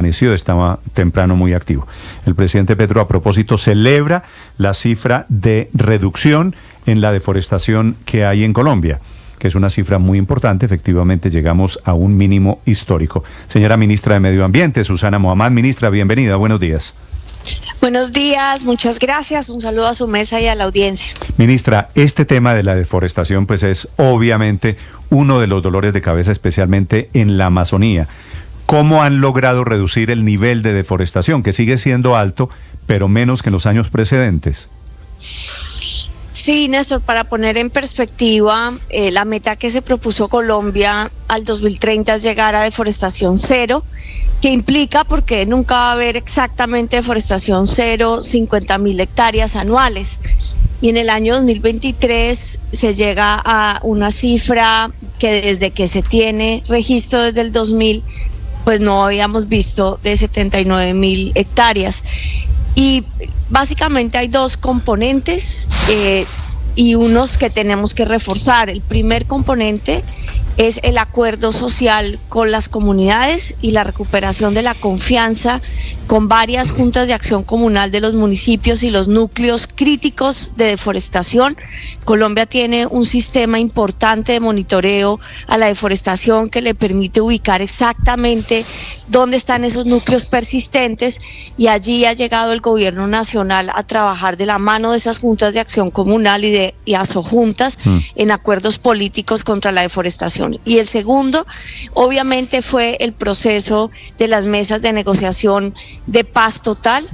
estaba temprano muy activo. El presidente Petro, a propósito, celebra la cifra de reducción en la deforestación que hay en Colombia, que es una cifra muy importante. Efectivamente, llegamos a un mínimo histórico. Señora ministra de Medio Ambiente, Susana Mohammad, ministra, bienvenida, buenos días. Buenos días, muchas gracias, un saludo a su mesa y a la audiencia. Ministra, este tema de la deforestación pues es obviamente uno de los dolores de cabeza, especialmente en la Amazonía. ¿Cómo han logrado reducir el nivel de deforestación, que sigue siendo alto, pero menos que en los años precedentes? Sí, Néstor, para poner en perspectiva, la meta que se propuso Colombia al 2030 es llegar a deforestación cero, que implica, porque nunca va a haber exactamente deforestación cero, 50.000 hectáreas anuales. Y en el año 2023 se llega a una cifra que desde que se tiene registro desde el 2000, pues no habíamos visto, de 79.000 hectáreas. Y básicamente hay dos componentes y unos que tenemos que reforzar. El primer componente es el acuerdo social con las comunidades y la recuperación de la confianza con varias juntas de acción comunal de los municipios y los núcleos críticos de deforestación. Colombia tiene un sistema importante de monitoreo a la deforestación que le permite ubicar exactamente dónde están esos núcleos persistentes, y allí ha llegado el gobierno nacional a trabajar de la mano de esas juntas de acción comunal y asojuntas en acuerdos políticos contra la deforestación. Y el segundo, obviamente, fue el proceso de las mesas de negociación de paz total,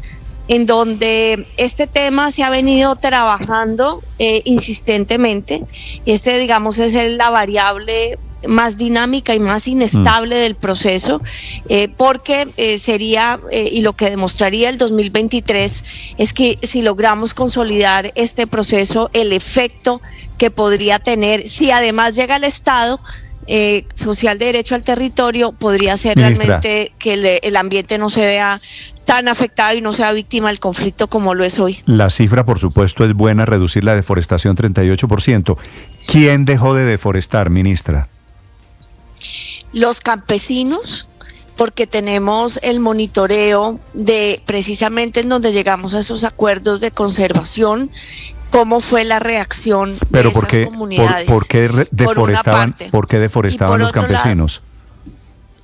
en donde este tema se ha venido trabajando insistentemente. Digamos, es la variable más dinámica y más inestable del proceso, porque sería, y lo que demostraría el 2023, es que si logramos consolidar este proceso, el efecto que podría tener, si además llega el Estado social de derecho al territorio, podría ser, ministra, realmente que el ambiente no se vea tan afectado y no sea víctima del conflicto como lo es hoy. La cifra, por supuesto, es buena, reducir la deforestación 38%. ¿Quién dejó de deforestar, ministra? Los campesinos, porque tenemos el monitoreo de precisamente en donde llegamos a esos acuerdos de conservación, cómo fue la reacción de esas comunidades. ¿Por qué deforestaban los campesinos?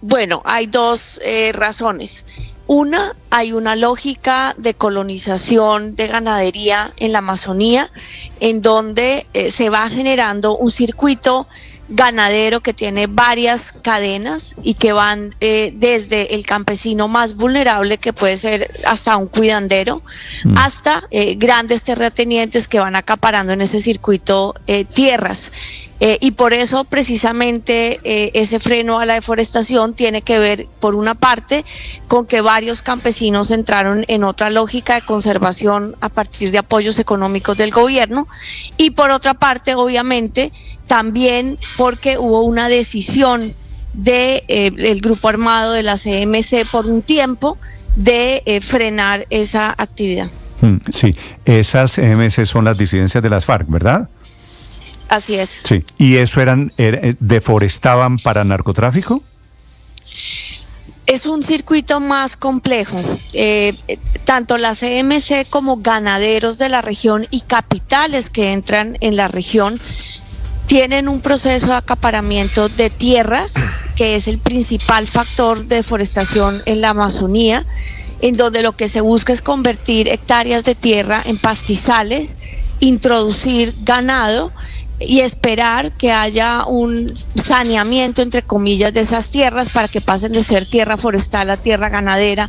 Bueno, hay dos razones. Una, hay una lógica de colonización de ganadería en la Amazonía, en donde se va generando un circuito ganadero que tiene varias cadenas y que van desde el campesino más vulnerable, que puede ser hasta un cuidandero, hasta grandes terratenientes que van acaparando en ese circuito tierras. Y por eso precisamente ese freno a la deforestación tiene que ver, por una parte, con que varios campesinos entraron en otra lógica de conservación a partir de apoyos económicos del gobierno, y por otra parte, obviamente, también porque hubo una decisión del grupo armado de la CMC por un tiempo de frenar esa actividad. Sí, esas CMC son las disidencias de las FARC, ¿verdad? Así es. Sí, ¿y eso deforestaban para narcotráfico? Es un circuito más complejo. Tanto la CMC como ganaderos de la región y capitales que entran en la región tienen un proceso de acaparamiento de tierras, que es el principal factor de deforestación en la Amazonía, en donde lo que se busca es convertir hectáreas de tierra en pastizales, introducir ganado y esperar que haya un saneamiento, entre comillas, de esas tierras para que pasen de ser tierra forestal a tierra ganadera,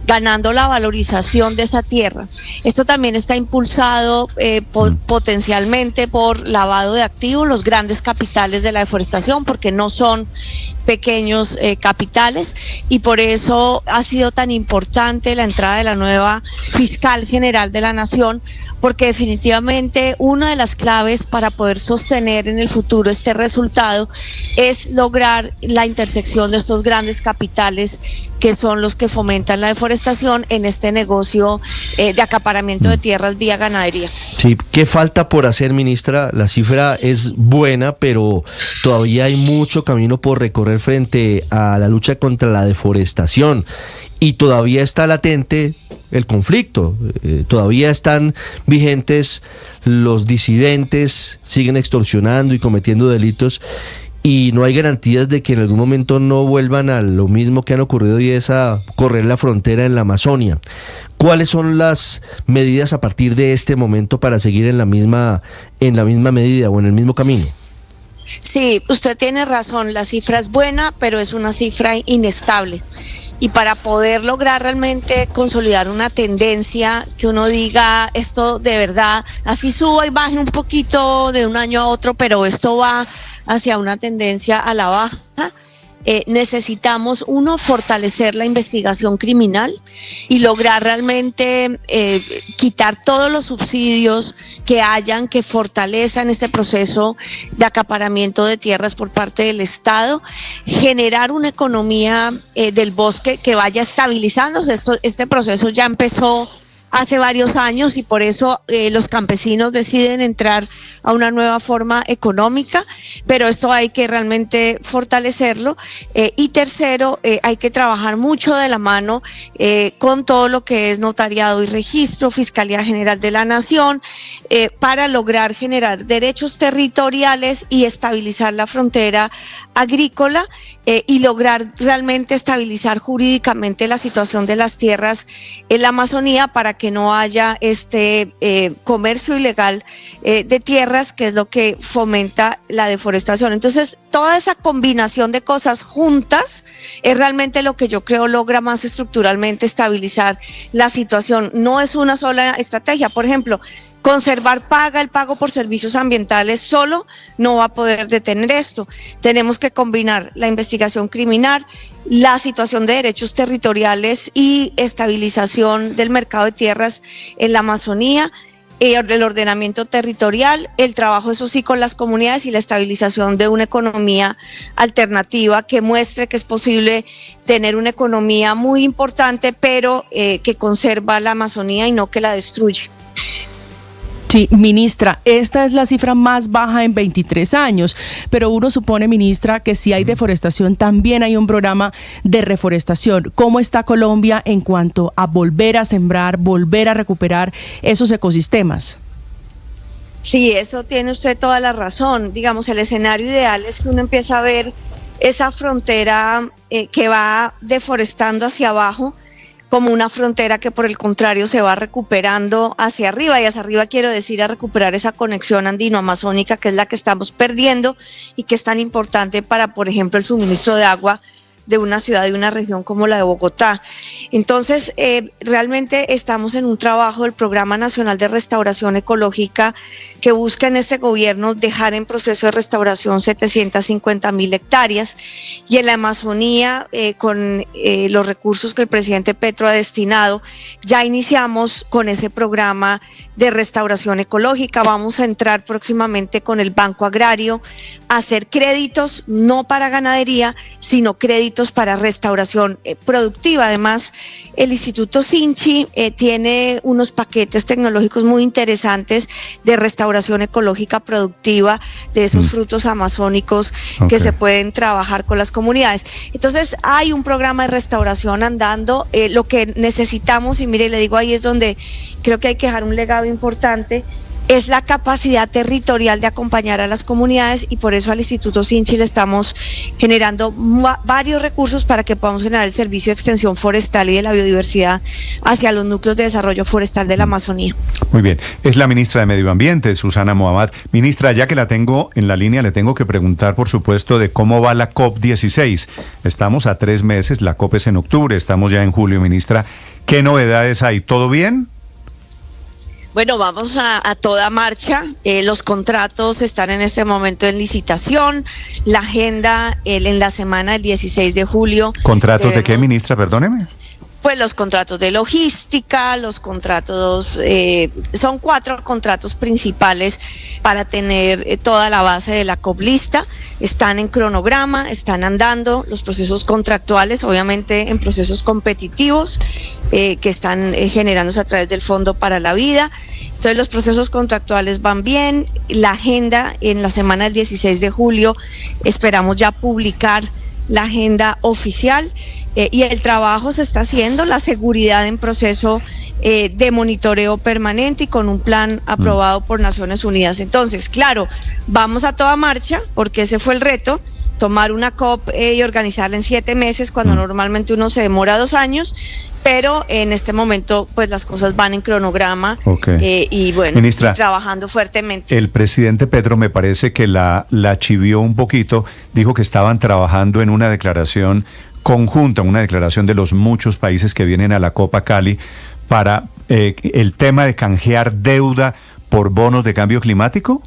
ganando la valorización de esa tierra. Esto también está impulsado potencialmente por lavado de activos, los grandes capitales de la deforestación, porque no son pequeños capitales, y por eso ha sido tan importante la entrada de la nueva fiscal general de la Nación, porque definitivamente una de las claves para poder sostener en el futuro este resultado es lograr la intersección de estos grandes capitales que son los que fomentan la deforestación en este negocio de acaparamiento de tierras vía ganadería. Sí, ¿qué falta por hacer, ministra? La cifra es buena, pero todavía hay mucho camino por recorrer frente a la lucha contra la deforestación. y todavía está latente el conflicto, todavía están vigentes los disidentes, siguen extorsionando y cometiendo delitos, y no hay garantías de que en algún momento no vuelvan a lo mismo que han ocurrido, y es a correr la frontera en la Amazonia. ¿Cuáles son las medidas a partir de este momento para seguir en la misma medida o en el mismo camino? Sí, usted tiene razón, la cifra es buena, pero es una cifra inestable. Y para poder lograr realmente consolidar una tendencia que uno diga esto de verdad, así suba y baje un poquito de un año a otro, pero esto va hacia una tendencia a la baja, necesitamos, fortalecer la investigación criminal y lograr realmente quitar todos los subsidios que hayan, que fortalezcan este proceso de acaparamiento de tierras por parte del Estado, generar una economía del bosque que vaya estabilizándose. Este proceso ya empezó hace varios años y por eso los campesinos deciden entrar a una nueva forma económica, pero esto hay que realmente fortalecerlo. Y tercero, hay que trabajar mucho de la mano con todo lo que es notariado y registro, Fiscalía General de la Nación, para lograr generar derechos territoriales y estabilizar la frontera agrícola y lograr realmente estabilizar jurídicamente la situación de las tierras en la Amazonía para que no haya este comercio ilegal de tierras, que es lo que fomenta la deforestación. Entonces, toda esa combinación de cosas juntas es realmente lo que yo creo logra más estructuralmente estabilizar la situación. No es una sola estrategia. Por ejemplo, conservar el pago por servicios ambientales solo no va a poder detener esto. Tenemos que combinar la investigación criminal, la situación de derechos territoriales y estabilización del mercado de tierras en la Amazonía, el ordenamiento territorial, el trabajo, eso sí, con las comunidades y la estabilización de una economía alternativa que muestre que es posible tener una economía muy importante, pero que conserva la Amazonía y no que la destruye. Sí, ministra, esta es la cifra más baja en 23 años, pero uno supone, ministra, que si hay deforestación, también hay un programa de reforestación. ¿Cómo está Colombia en cuanto a volver a sembrar, volver a recuperar esos ecosistemas? Sí, eso tiene usted toda la razón. Digamos, el escenario ideal es que uno empiece a ver esa frontera que va deforestando hacia abajo, como una frontera que por el contrario se va recuperando hacia arriba, y hacia arriba quiero decir a recuperar esa conexión andino-amazónica, que es la que estamos perdiendo y que es tan importante para, por ejemplo, el suministro de agua de una ciudad y una región como la de Bogotá. Entonces, realmente estamos en un trabajo del Programa Nacional de Restauración Ecológica que busca en este gobierno dejar en proceso de restauración 750.000 hectáreas, y en la Amazonía, con los recursos que el presidente Petro ha destinado, ya iniciamos con ese programa de restauración ecológica. Vamos a entrar próximamente con el Banco Agrario a hacer créditos no para ganadería, sino créditos para restauración productiva. Además, el Instituto Sinchi tiene unos paquetes tecnológicos muy interesantes de restauración ecológica productiva de esos frutos amazónicos que se pueden trabajar con las comunidades. Entonces, hay un programa de restauración andando. Lo que necesitamos, y mire, le digo, ahí es donde creo que hay que dejar un legado importante, es la capacidad territorial de acompañar a las comunidades, y por eso al Instituto Sinchi le estamos generando varios recursos para que podamos generar el servicio de extensión forestal y de la biodiversidad hacia los núcleos de desarrollo forestal de la Amazonía. Muy bien, es la ministra de Medio Ambiente, Susana Mohammad. Ministra, ya que la tengo en la línea, le tengo que preguntar, por supuesto, de cómo va la COP16. Estamos a 3 meses, la COP es en octubre, estamos ya en julio, ministra. ¿Qué novedades hay? ¿Todo bien? Bueno, vamos a toda marcha. Los contratos están en este momento en licitación. La agenda en la semana del 16 de julio. ¿Contratos de qué, ministra? Perdóneme. Pues los contratos de logística, los contratos, son 4 contratos principales para tener toda la base de la COP lista. Están en cronograma, están andando los procesos contractuales, obviamente en procesos competitivos que están generándose a través del Fondo para la Vida. Entonces los procesos contractuales van bien. La agenda en la semana del 16 de julio esperamos ya publicar la agenda oficial y el trabajo se está haciendo, la seguridad en proceso de monitoreo permanente y con un plan aprobado por Naciones Unidas. Entonces, claro, vamos a toda marcha porque ese fue el reto, tomar una COP y organizarla en 7 meses cuando normalmente uno se demora 2 años, pero en este momento pues las cosas van en cronograma. Y bueno, Ministra, y trabajando fuertemente. El presidente Petro me parece que la chivió un poquito, dijo que estaban trabajando en una declaración conjunta, una declaración de los muchos países que vienen a la Copa Cali para el tema de canjear deuda por bonos de cambio climático.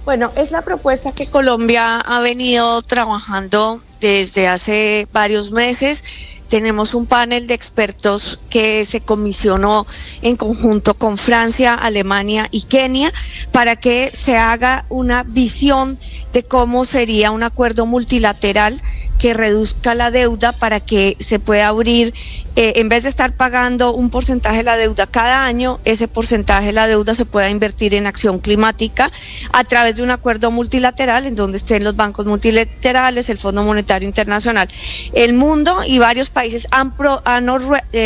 Bueno, es la propuesta que Colombia ha venido trabajando desde hace varios meses. Tenemos un panel de expertos que se comisionó en conjunto con Francia, Alemania y Kenia para que se haga una visión de cómo sería un acuerdo multilateral que reduzca la deuda para que se pueda abrir, en vez de estar pagando un porcentaje de la deuda cada año, ese porcentaje de la deuda se pueda invertir en acción climática a través de un acuerdo multilateral en donde estén los bancos multilaterales, el Fondo Monetario Internacional. El mundo y varios países han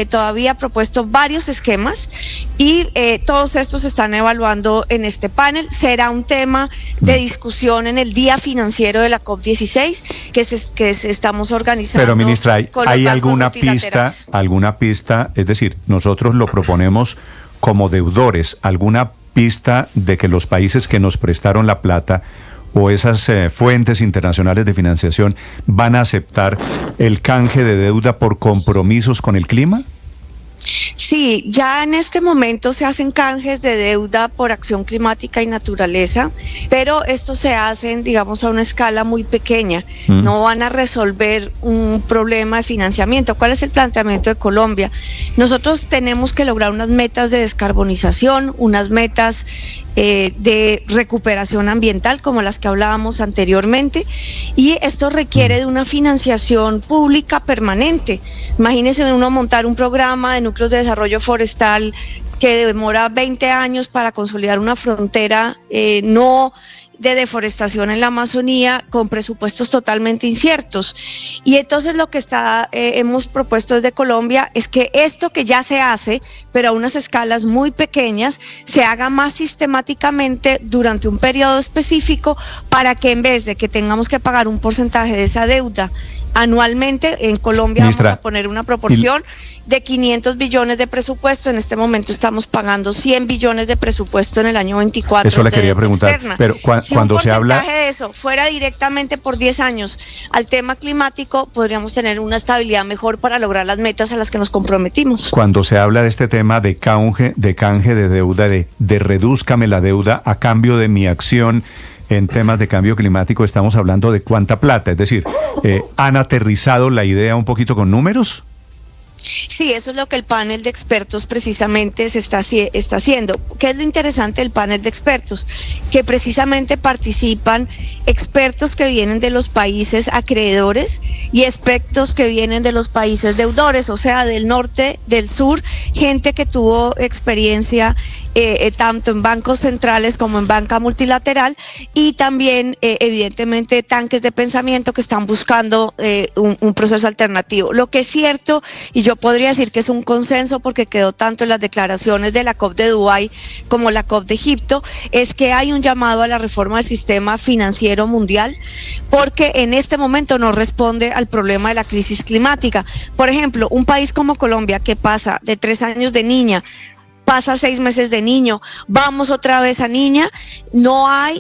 todavía propuesto varios esquemas y todos estos se están evaluando en este panel. Será un tema de discusión en el día financiero de la COP16 que estamos organizando. Pero ministra, ¿hay alguna pista? Es decir, nosotros lo proponemos como deudores, alguna pista de que los países que nos prestaron la plata o esas fuentes internacionales de financiación van a aceptar el canje de deuda por compromisos con el clima? Sí, ya en este momento se hacen canjes de deuda por acción climática y naturaleza, pero estos se hacen, digamos, a una escala muy pequeña. No van a resolver un problema de financiamiento. ¿Cuál es el planteamiento de Colombia? Nosotros tenemos que lograr unas metas de descarbonización, unas metas de recuperación ambiental como las que hablábamos anteriormente, y esto requiere de una financiación pública permanente. Imagínense uno montar un programa de núcleos de desarrollo forestal que demora 20 años para consolidar una frontera no de deforestación en la Amazonía con presupuestos totalmente inciertos. Y entonces lo que hemos propuesto desde Colombia es que esto que ya se hace, pero a unas escalas muy pequeñas, se haga más sistemáticamente durante un periodo específico para que en vez de que tengamos que pagar un porcentaje de esa deuda anualmente, en Colombia Ministra, vamos a poner una proporción de 500 billones de presupuesto. En este momento estamos pagando 100 billones de presupuesto en el año 24. Eso le quería preguntar. Externa. Pero si cuando se habla de eso fuera directamente por 10 años al tema climático, podríamos tener una estabilidad mejor para lograr las metas a las que nos comprometimos. Cuando se habla de este tema de canje de deuda, de redúzcame la deuda a cambio de mi acción en temas de cambio climático, estamos hablando de cuánta plata. Es decir, ¿han aterrizado la idea un poquito con números? Sí, eso es lo que el panel de expertos precisamente está haciendo. ¿Qué es lo interesante del panel de expertos? Que precisamente participan expertos que vienen de los países acreedores y expertos que vienen de los países deudores, o sea, del norte, del sur, gente que tuvo experiencia tanto en bancos centrales como en banca multilateral, y también evidentemente tanques de pensamiento que están buscando un proceso alternativo. Lo que es cierto, y yo podría decir que es un consenso porque quedó tanto en las declaraciones de la COP de Dubái como la COP de Egipto, es que hay un llamado a la reforma del sistema financiero mundial porque en este momento no responde al problema de la crisis climática. Por ejemplo, un país como Colombia que pasa de 3 años de niña, pasa 6 meses de niño, vamos otra vez a niña,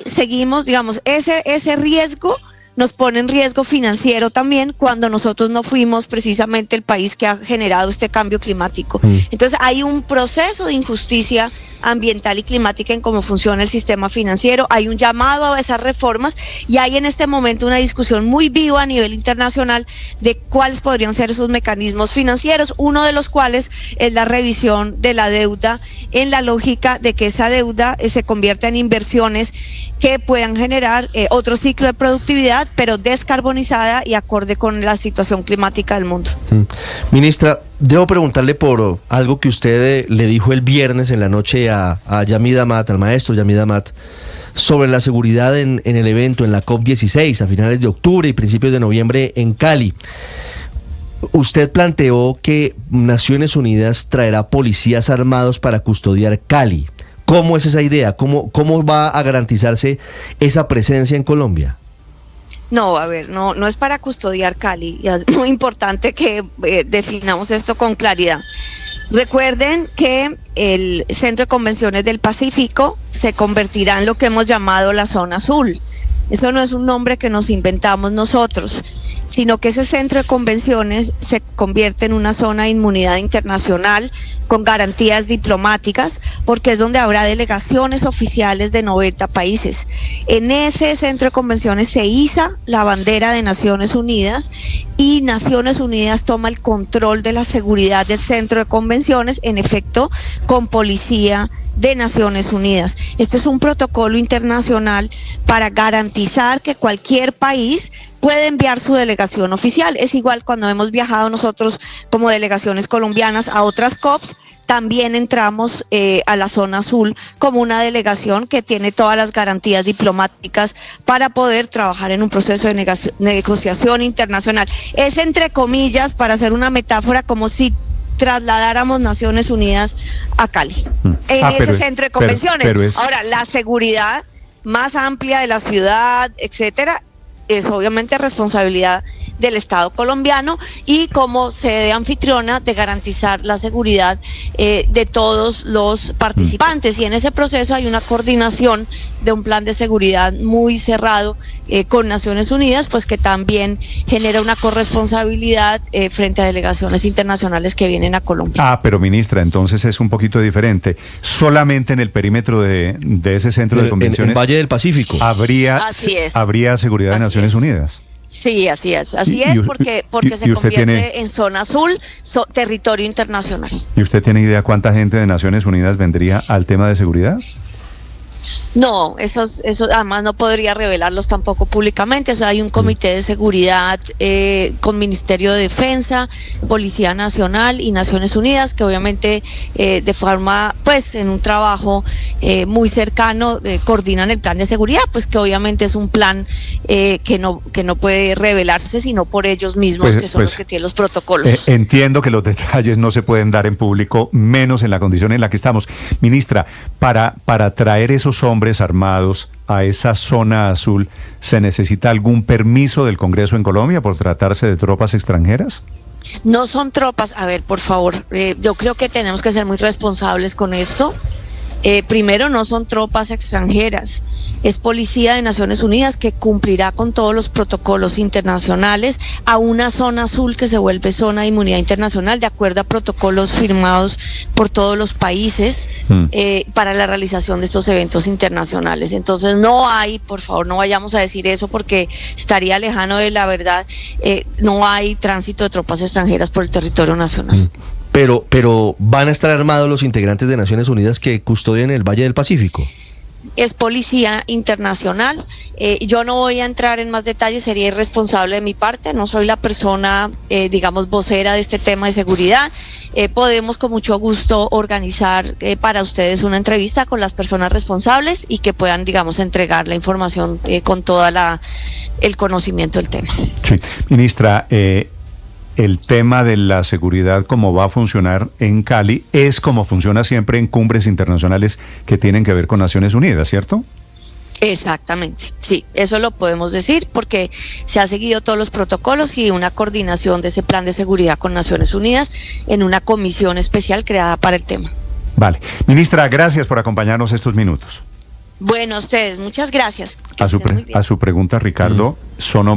seguimos, digamos, ese riesgo nos pone en riesgo financiero también cuando nosotros no fuimos precisamente el país que ha generado este cambio climático. Entonces hay un proceso de injusticia ambiental y climática en cómo funciona el sistema financiero, hay un llamado a esas reformas y hay en este momento una discusión muy viva a nivel internacional de cuáles podrían ser esos mecanismos financieros, uno de los cuales es la revisión de la deuda en la lógica de que esa deuda se convierta en inversiones que puedan generar otro ciclo de productividad, pero descarbonizada y acorde con la situación climática del mundo. Ministra, debo preguntarle por algo que usted le dijo el viernes en la noche a Yamid Amat, al maestro Yamid Amat, sobre la seguridad en el evento, en la COP16, a finales de octubre y principios de noviembre en Cali. Usted planteó que Naciones Unidas traerá policías armados para custodiar Cali. ¿Cómo es esa idea? ¿Cómo va a garantizarse esa presencia en Colombia? No, a ver, no es para custodiar Cali. Y es muy importante que definamos esto con claridad. Recuerden que el Centro de Convenciones del Pacífico se convertirá en lo que hemos llamado la Zona Azul. Eso no es un nombre que nos inventamos nosotros, sino que ese centro de convenciones se convierte en una zona de inmunidad internacional con garantías diplomáticas, porque es donde habrá delegaciones oficiales de 90 países. En ese centro de convenciones se iza la bandera de Naciones Unidas y Naciones Unidas toma el control de la seguridad del centro de convenciones, en efecto, con policía de Naciones Unidas. Este es un protocolo internacional para garantizar que cualquier país puede enviar su delegación oficial. Es igual cuando hemos viajado nosotros como delegaciones colombianas a otras COPs, también entramos a la zona azul como una delegación que tiene todas las garantías diplomáticas para poder trabajar en un proceso de negociación internacional. Es entre comillas, para hacer una metáfora, como si trasladáramos Naciones Unidas a Cali, en ese centro de convenciones. Ahora, la seguridad más amplia de la ciudad, etcétera, es obviamente responsabilidad del Estado colombiano y como sede anfitriona de garantizar la seguridad de todos los participantes. Y en ese proceso hay una coordinación de un plan de seguridad muy cerrado con Naciones Unidas, pues que también genera una corresponsabilidad frente a delegaciones internacionales que vienen a Colombia. Pero ministra, entonces es un poquito diferente. Solamente en el perímetro de ese centro de convenciones, en Valle del Pacífico, habría seguridad de Naciones Unidas. Sí, así es porque se convierte en zona azul, territorio internacional. ¿Y usted tiene idea cuánta gente de Naciones Unidas vendría al tema de seguridad? No, eso además no podría revelarlos tampoco públicamente. O sea, hay un comité de seguridad con Ministerio de Defensa, Policía Nacional y Naciones Unidas, que obviamente de forma, pues en un trabajo muy cercano, coordinan el plan de seguridad, pues que obviamente es un plan que no puede revelarse sino por ellos mismos, que son los que tienen los protocolos. Entiendo que los detalles no se pueden dar en público, menos en la condición en la que estamos. Ministra, para traer esos hombres armados a esa zona azul, ¿se necesita algún permiso del Congreso en Colombia por tratarse de tropas extranjeras? No son tropas, a ver, por favor, yo creo que tenemos que ser muy responsables con esto. Primero, no son tropas extranjeras, es policía de Naciones Unidas que cumplirá con todos los protocolos internacionales a una zona azul que se vuelve zona de inmunidad internacional de acuerdo a protocolos firmados por todos los países para la realización de estos eventos internacionales. Entonces por favor, no vayamos a decir eso porque estaría lejano de la verdad. No hay tránsito de tropas extranjeras por el territorio nacional. Pero ¿van a estar armados los integrantes de Naciones Unidas que custodian el Valle del Pacífico? Es policía internacional. Yo no voy a entrar en más detalles, sería irresponsable de mi parte, no soy la persona, digamos, vocera de este tema de seguridad. Podemos con mucho gusto organizar para ustedes una entrevista con las personas responsables y que puedan, digamos, entregar la información con todo el conocimiento del tema. Sí, ministra, el tema de la seguridad, cómo va a funcionar en Cali, es como funciona siempre en cumbres internacionales que tienen que ver con Naciones Unidas, ¿cierto? Exactamente, sí, eso lo podemos decir porque se ha seguido todos los protocolos y una coordinación de ese plan de seguridad con Naciones Unidas en una comisión especial creada para el tema. Vale. Ministra, gracias por acompañarnos estos minutos. Bueno, ustedes, muchas gracias. A su pregunta, Ricardo, son